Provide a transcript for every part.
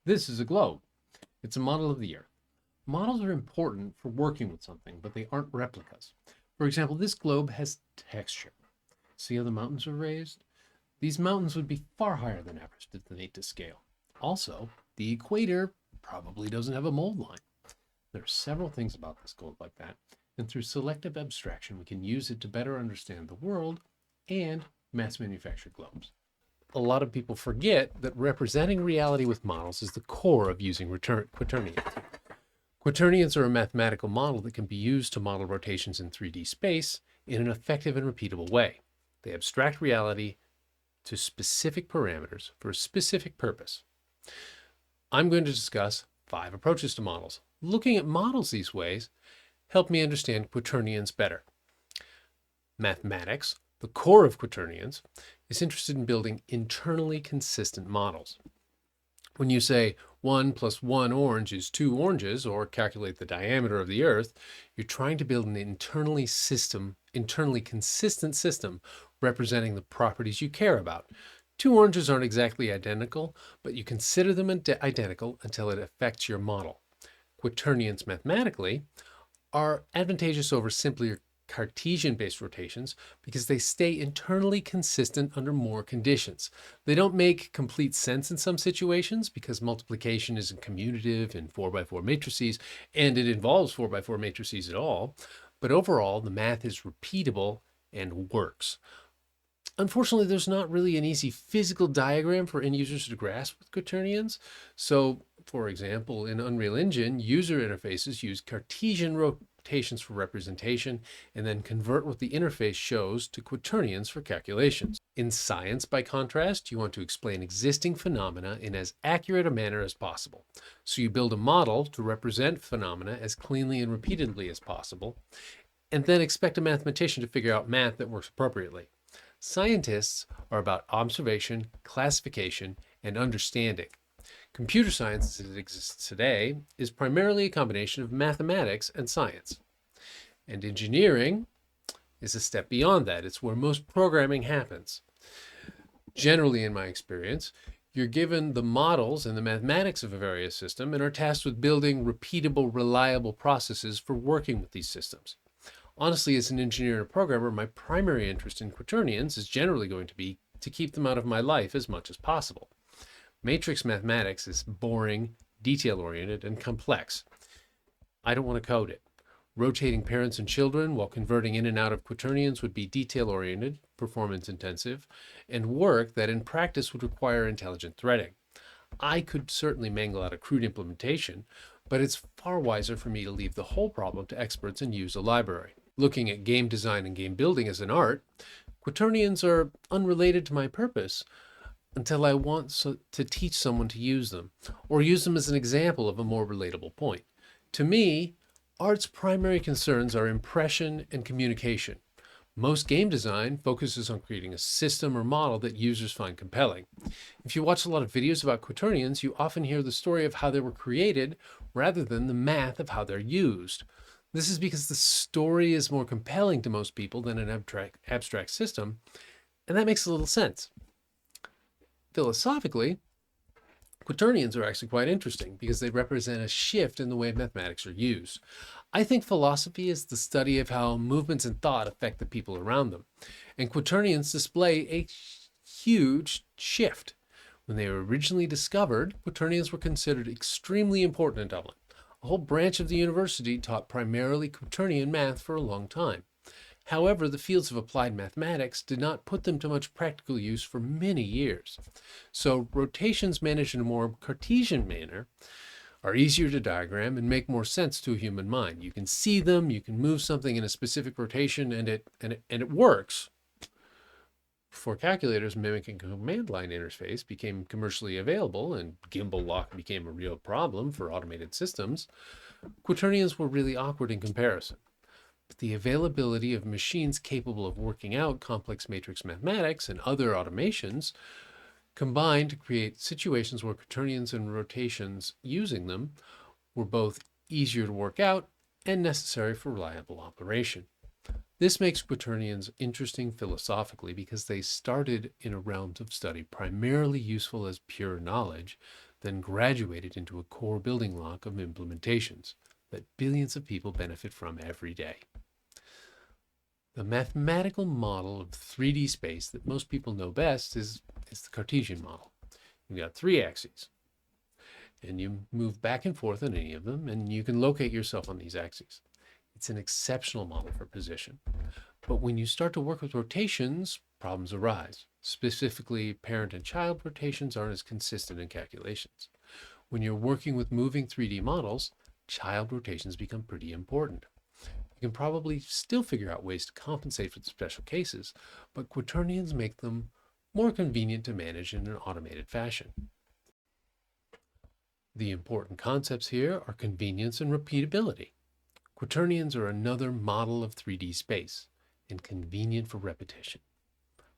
This is a globe. It's a model of the Earth. Models are important for working with something, but they aren't replicas. For example, this globe has texture. See how the mountains are raised? These mountains would be far higher than Everest if they made to scale. Also, the equator probably doesn't have a mold line. There are several things about this globe like that, and through selective abstraction, we can use it to better understand the world and mass manufactured globes. A lot of people forget that representing reality with models is the core of using Quaternions. Quaternions are a mathematical model that can be used to model rotations in 3D space in an effective and repeatable way. They abstract reality to specific parameters for a specific purpose. I'm going to discuss 5 approaches to models. Looking at models these ways help me understand Quaternions better. Mathematics, the core of Quaternions, is interested in building internally consistent models. When you say 1 plus 1 orange is 2 oranges, or calculate the diameter of the Earth, you're trying to build an internally consistent system representing the properties you care about. 2 oranges aren't exactly identical, but you consider them identical until it affects your model. Quaternions mathematically are advantageous over simpler Cartesian-based rotations because they stay internally consistent under more conditions. They don't make complete sense in some situations because multiplication isn't commutative in 4x4 matrices, and it involves 4x4 matrices at all. But overall, the math is repeatable and works. Unfortunately, there's not really an easy physical diagram for end users to grasp with Quaternions. So, for example, in Unreal Engine, user interfaces use Cartesian rotations for representation and then convert what the interface shows to Quaternions for calculations. In science, by contrast, you want to explain existing phenomena in as accurate a manner as possible. So you build a model to represent phenomena as cleanly and repeatedly as possible, and then expect a mathematician to figure out math that works appropriately. Scientists are about observation, classification, and understanding. Computer science as it exists today is primarily a combination of mathematics and science. And engineering is a step beyond that. It's where most programming happens. Generally, in my experience, you're given the models and the mathematics of a various system and are tasked with building repeatable, reliable processes for working with these systems. Honestly, as an engineer and a programmer, my primary interest in Quaternions is generally going to be to keep them out of my life as much as possible. Matrix mathematics is boring, detail-oriented, and complex. I don't want to code it. Rotating parents and children while converting in and out of Quaternions would be detail-oriented, performance-intensive, and work that in practice would require intelligent threading. I could certainly mangle out a crude implementation, but it's far wiser for me to leave the whole problem to experts and use a library. Looking at game design and game building as an art, Quaternions are unrelated to my purpose until I want to teach someone to use them, or use them as an example of a more relatable point. To me, art's primary concerns are impression and communication. Most game design focuses on creating a system or model that users find compelling. If you watch a lot of videos about Quaternions, you often hear the story of how they were created rather than the math of how they're used. This is because the story is more compelling to most people than an abstract system, and that makes a little sense. Philosophically, Quaternions are actually quite interesting because they represent a shift in the way mathematics are used. I think philosophy is the study of how movements in thought affect the people around them, and Quaternions display a huge shift. When they were originally discovered, Quaternions were considered extremely important in Dublin. A whole branch of the university taught primarily Quaternion math for a long time. However, the fields of applied mathematics did not put them to much practical use for many years. So rotations managed in a more Cartesian manner are easier to diagram and make more sense to a human mind. You can see them, you can move something in a specific rotation, and it works. Before calculators mimicking a command line interface became commercially available and gimbal lock became a real problem for automated systems, Quaternions were really awkward in comparison. But the availability of machines capable of working out complex matrix mathematics and other automations combined to create situations where Quaternions and rotations using them were both easier to work out and necessary for reliable operation. This makes Quaternions interesting philosophically because they started in a realm of study primarily useful as pure knowledge then graduated into a core building block of implementations that billions of people benefit from every day. The mathematical model of 3D space that most people know best is the Cartesian model. You've got three axes, and you move back and forth on any of them, and you can locate yourself on these axes. It's an exceptional model for position. But when you start to work with rotations, problems arise. Specifically, parent and child rotations aren't as consistent in calculations. When you're working with moving 3D models, child rotations become pretty important. You can probably still figure out ways to compensate for the special cases, but Quaternions make them more convenient to manage in an automated fashion. The important concepts here are convenience and repeatability. Quaternions are another model of 3D space and convenient for repetition.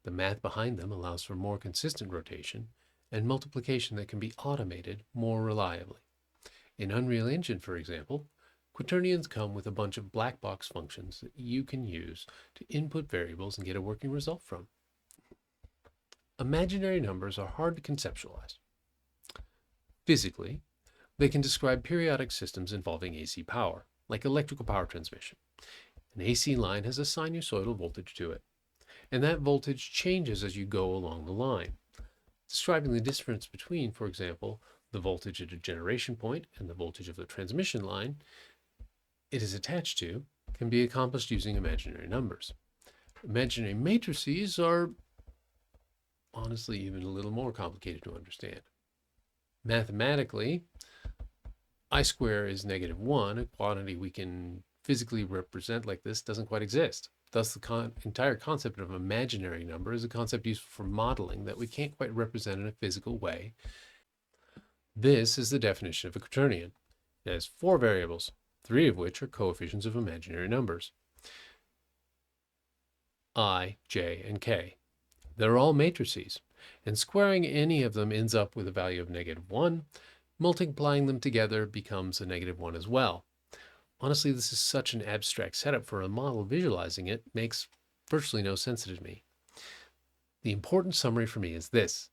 The math behind them allows for more consistent rotation and multiplication that can be automated more reliably. In Unreal Engine, for example, Quaternions come with a bunch of black box functions that you can use to input variables and get a working result from. Imaginary numbers are hard to conceptualize. Physically, they can describe periodic systems involving AC power, like electrical power transmission. An AC line has a sinusoidal voltage to it, and that voltage changes as you go along the line. Describing the difference between, for example, the voltage at a generation point and the voltage of the transmission line it is attached to can be accomplished using imaginary numbers. Imaginary matrices are honestly even a little more complicated to understand. Mathematically, I square is -1, a quantity we can physically represent like this doesn't quite exist. Thus, the entire concept of imaginary number is a concept useful for modeling that we can't quite represent in a physical way. This is the definition of a quaternion. It has 4 variables, 3 of which are coefficients of imaginary numbers, I, j, and k. They're all matrices, and squaring any of them ends up with a value of -1. Multiplying them together becomes a -1 as well. Honestly, this is such an abstract setup for a model. Visualizing it makes virtually no sense to me. The important summary for me is this.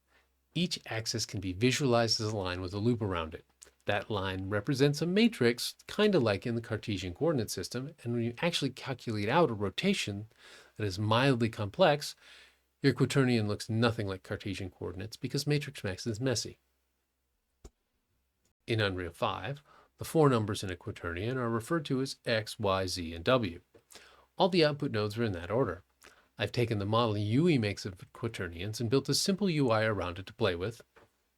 Each axis can be visualized as a line with a loop around it. That line represents a matrix, kind of like in the Cartesian coordinate system, and when you actually calculate out a rotation that is mildly complex, your quaternion looks nothing like Cartesian coordinates because matrix math is messy. In Unreal 5, the 4 numbers in a quaternion are referred to as x, y, z, and w. All the output nodes are in that order. I've taken the model UE makes of quaternions and built a simple UI around it to play with.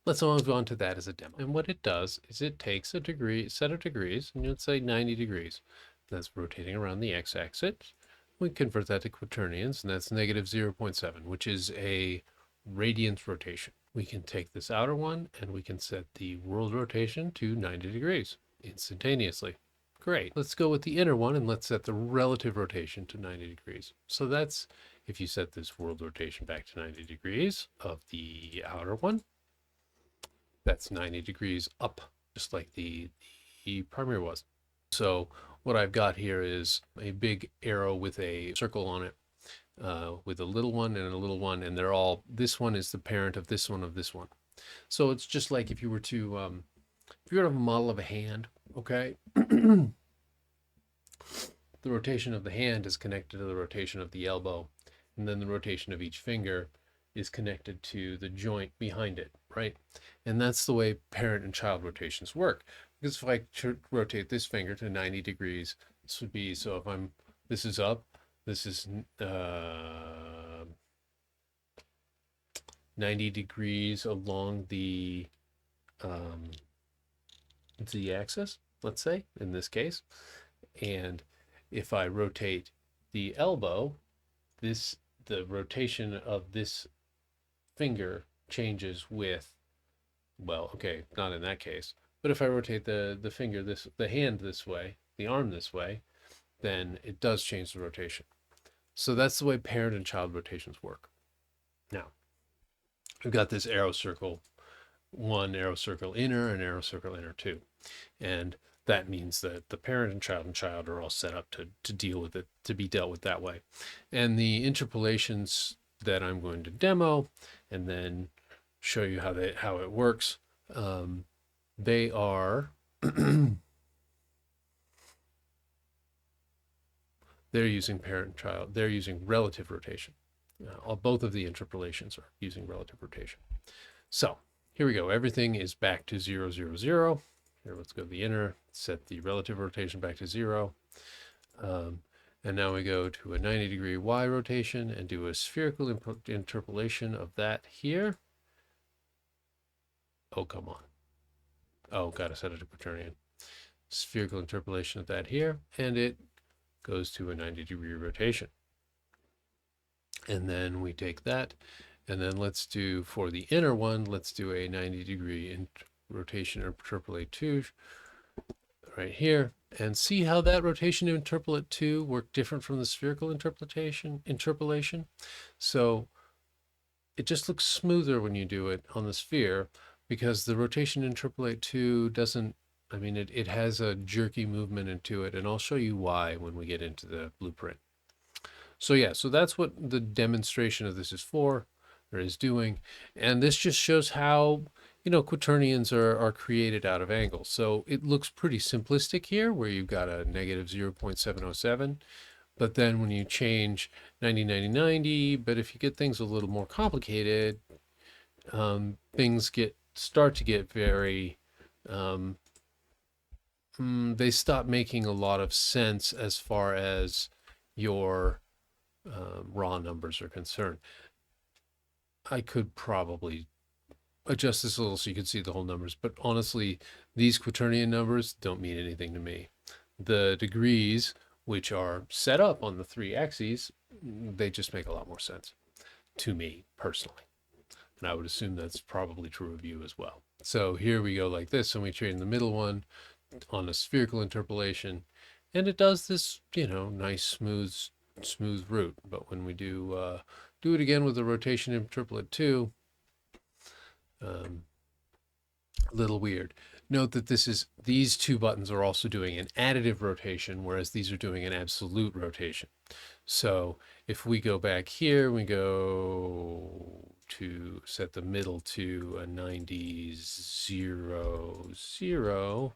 Let's move on to that as a demo. And what it does is it takes a set of degrees, and let's say 90 degrees. That's rotating around the x-axis. We convert that to quaternions, and that's -0.7, which is a radians rotation. We can take this outer one, and we can set the world rotation to 90 degrees instantaneously. Great. Let's go with the inner one, and let's set the relative rotation to 90 degrees. So that's, if you set this world rotation back to 90 degrees of the outer one, that's 90 degrees up, just like the primary was. So what I've got here is a big arrow with a circle on it, with a little one and a little one, and they're all, this one is the parent of this one of this one. So it's just like if you were to have a model of a hand, okay? The rotation of the hand is connected to the rotation of the elbow, and then the rotation of each finger is connected to the joint behind it, right? And that's the way parent and child rotations work. Because if I rotate this finger to 90 degrees, this would be, so if this is up, this is 90 degrees along the z-axis, let's say, in this case. And if I rotate the elbow, the rotation of this finger changes with, well, okay, not in that case, but if I rotate the finger the hand this way, the arm this way, then it does change the rotation. So that's the way parent and child rotations work. Now, we've got this arrow circle 1, arrow circle inner, and arrow circle inner 2. And that means that the parent and child are all set up to deal with it, to be dealt with that way. And the interpolations that I'm going to demo and then show you how it works they are they're using parent-child. They're using relative rotation. Both of the interpolations are using relative rotation. So here we go. Everything is back to 0, 0, 0. Here, let's go to the inner, set the relative rotation back to 0. And now we go to a 90-degree Y rotation and do a spherical interpolation of that here. Oh, come on. Oh, gotta set it to quaternion. Spherical interpolation of that here, and it goes to a 90-degree rotation. And then we take that, and then let's do, for the inner one, let's do a 90-degree rotation interpolate 2 right here, and see how that rotation interpolate 2 worked different from the spherical interpolation. So it just looks smoother when you do it on the sphere, because the rotation interpolate 2 doesn't, I mean, it has a jerky movement into it, and I'll show you why when we get into the blueprint. So yeah, so that's what the demonstration of this is for, or is doing. And this just shows how, quaternions are created out of angles. So it looks pretty simplistic here, where you've got a negative 0.707. But then when you change 90, 90, 90, but if you get things a little more complicated, things start to get very, they stop making a lot of sense as far as your raw numbers are concerned. I could probably adjust this a little so you can see the whole numbers, but honestly, these quaternion numbers don't mean anything to me. The degrees, which are set up on the 3 axes, they just make a lot more sense to me personally. And I would assume that's probably true of you as well. So here we go like this, and we train the middle one on a spherical interpolation, and it does this, nice smooth route. But when we do it again with the rotation interpolate 2, a little weird. Note that these 2 buttons are also doing an additive rotation, whereas these are doing an absolute rotation. So if we go back here, we go to set the middle to a 90, 0, 0.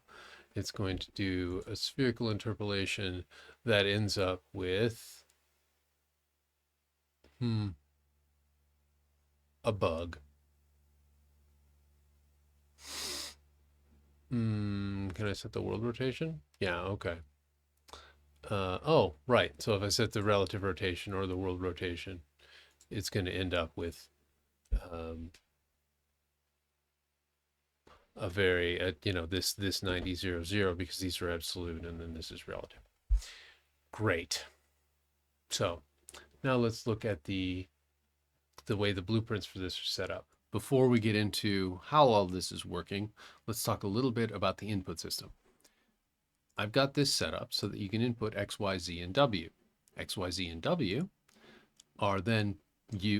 It's going to do a spherical interpolation that ends up with a bug. Can I set the world rotation? Yeah, okay. Oh, right. So if I set the relative rotation or the world rotation, it's going to end up with a very, this 90, 0, 0, because these are absolute and then this is relative. Great. So now let's look at the way the blueprints for this are set up. Before we get into how all this is working, let's talk a little bit about the input system. I've got this set up so that you can input X, Y, Z, and W. X, Y, Z, and W are then,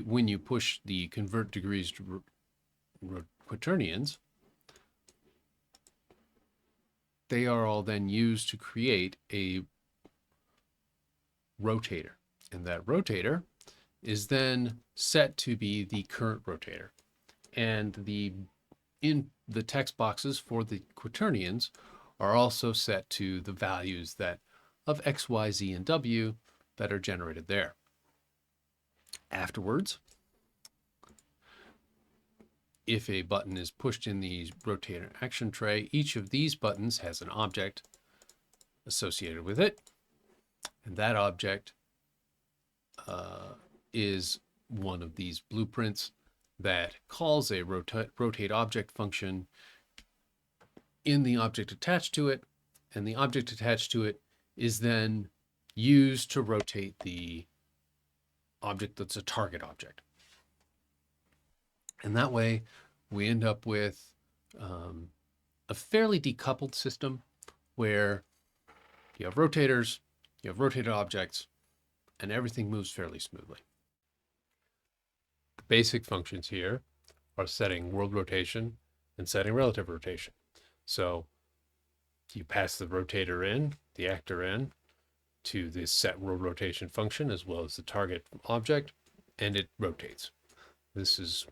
when you push the convert degrees to quaternions, they are all then used to create a rotator. And that rotator is then set to be the current rotator. And in the text boxes for the quaternions are also set to the values of X, Y, Z, and W that are generated there. Afterwards, if a button is pushed in the rotator action tray, each of these buttons has an object associated with it. And that object is one of these blueprints that calls a rotate object function in the object attached to it, and the object attached to it is then used to rotate the object that's a target object. And that way we end up with a fairly decoupled system where you have rotators, you have rotated objects, and everything moves fairly smoothly. The basic functions here are setting world rotation and setting relative rotation. So you pass the rotator in, the actor in, to this set world rotation function as well as the target object, and it rotates. This is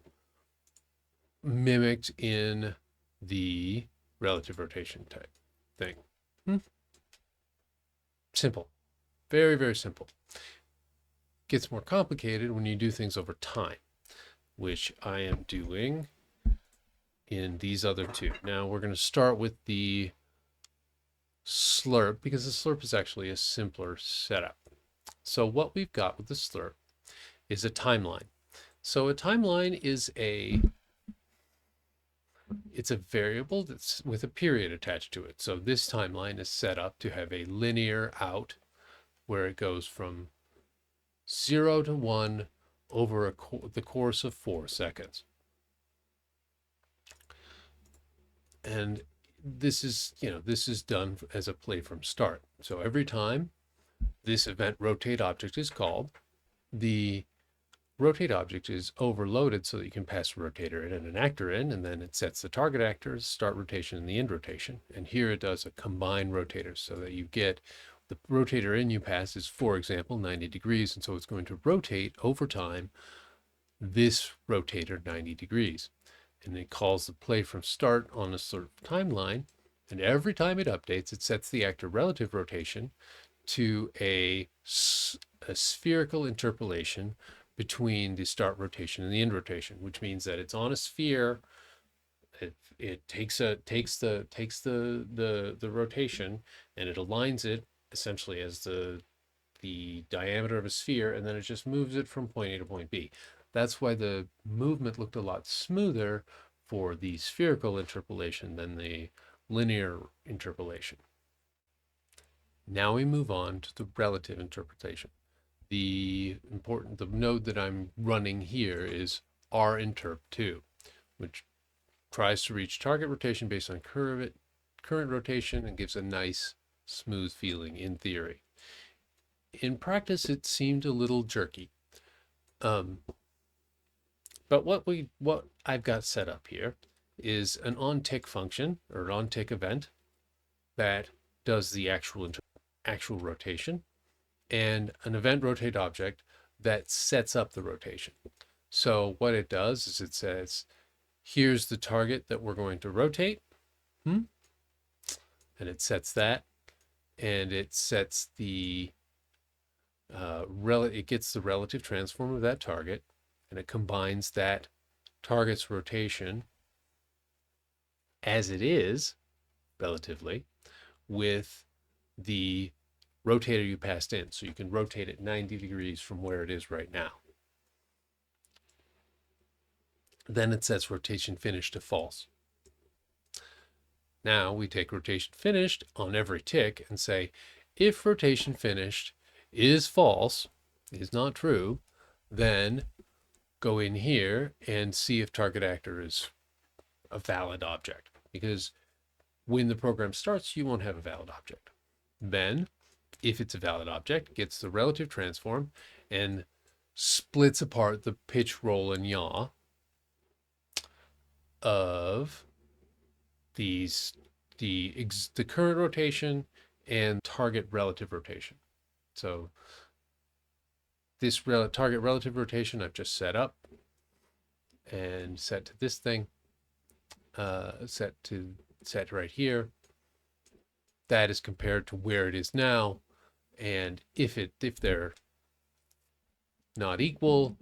mimicked in the relative rotation type thing. Simple. Very, very simple. Gets more complicated when you do things over time, which I am doing in these other two. Now we're going to start with the slurp because the slurp is actually a simpler setup. So what we've got with the slurp is a timeline. So a timeline is it's a variable that's with a period attached to it. So this timeline is set up to have a linear out where it goes from 0 to 1 over the course of 4 seconds. And this is, this is done as a play from start. So every time this event rotate object is called, the rotate object is overloaded so that you can pass a rotator in and an actor in, and then it sets the target actors, start rotation and the end rotation. And here it does a combined rotator so that you get the rotator in you pass is, for example, 90 degrees. And so it's going to rotate over time this rotator 90 degrees. And it calls the play from start on a sort of timeline. And every time it updates, it sets the actor relative rotation to a spherical interpolation between the start rotation and the end rotation, which means that it's on a sphere. It takes the rotation and it aligns it essentially as the diameter of a sphere, and then it just moves it from point A to point B. That's why the movement looked a lot smoother for the spherical interpolation than the linear interpolation. Now we move on to the relative interpolation. The node that I'm running here is rinterp2, which tries to reach target rotation based on current rotation and gives a nice smooth feeling in theory. In practice, it seemed a little jerky. But what I've got set up here is an onTick function or an onTick event that does the actual rotation, and an event rotate object that sets up the rotation. So what it does is it says, here's the target that we're going to rotate, and it sets that, and it sets the it gets the relative transform of that target, and it combines that target's rotation as it is relatively with the rotator you passed in. So you can rotate it 90 degrees from where it is right now. Then it sets rotation finished to false. Now we take rotation finished on every tick and say, if rotation finished is false, is not true, then go in here and see if target actor is a valid object. Because when the program starts, you won't have a valid object. Then, if it's a valid object, it gets the relative transform and splits apart the pitch, roll, and yaw of the current rotation and target relative rotation. So this target relative rotation I've just set up and set to this thing, set right here. That is compared to where it is now, and if they're not equal,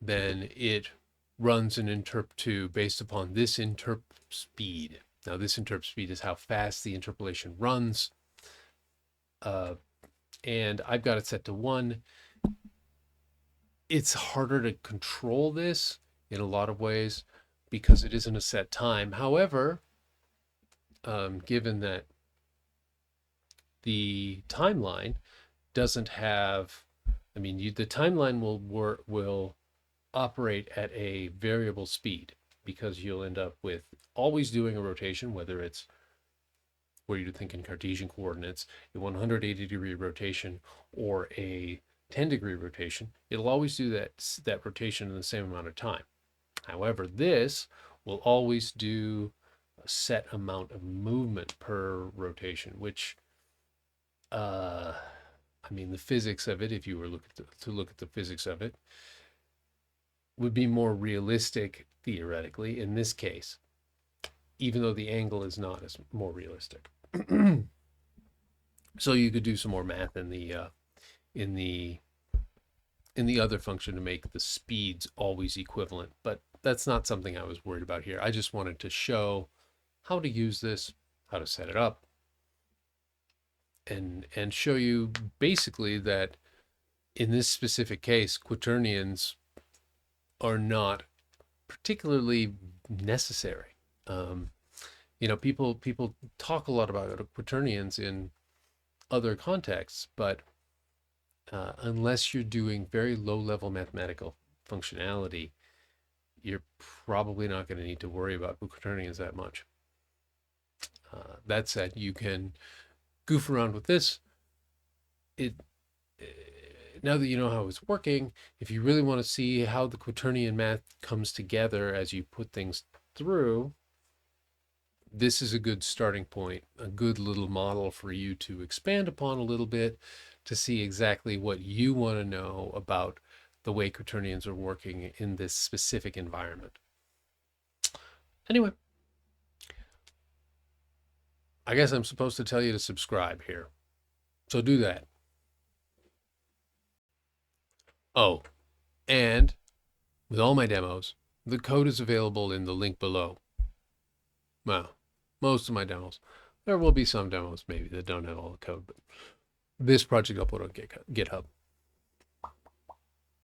then it runs an interp2 based upon this interp speed. Now this interp speed is how fast the interpolation runs, and I've got it set to 1. It's harder to control this in a lot of ways because it isn't a set time. However, given that the timeline doesn't have, the timeline will operate at a variable speed because you'll end up with always doing a rotation, whether it's where you think in Cartesian coordinates, a 180-degree rotation or a 10-degree rotation. It'll always do that rotation in the same amount of time. However, this will always do a set amount of movement per rotation, which the physics of it, if you were to look at the physics of it, would be more realistic theoretically in this case. even though the angle is not as more realistic. So you could do some more math in the in the other function to make the speeds always equivalent, but that's not something I was worried about here. I just wanted to show how to use this, how to set it up, and show you basically that in this specific case, quaternions are not particularly necessary. Um, people talk a lot about quaternions in other contexts, but unless you're doing very low level mathematical functionality, you're probably not going to need to worry about quaternions that much. That said, you can goof around with this. It Now that you know how it's working, if you really want to see how the quaternion math comes together as you put things through, this is a good starting point, a good little model for you to expand upon a little bit to see exactly what you want to know about the way quaternions are working in this specific environment. Anyway, I guess I'm supposed to tell you to subscribe here. So do that. Oh, and with all my demos, the code is available in the link below. Well, most of my demos. There will be some demos maybe that don't have all the code, but this project I'll put on GitHub.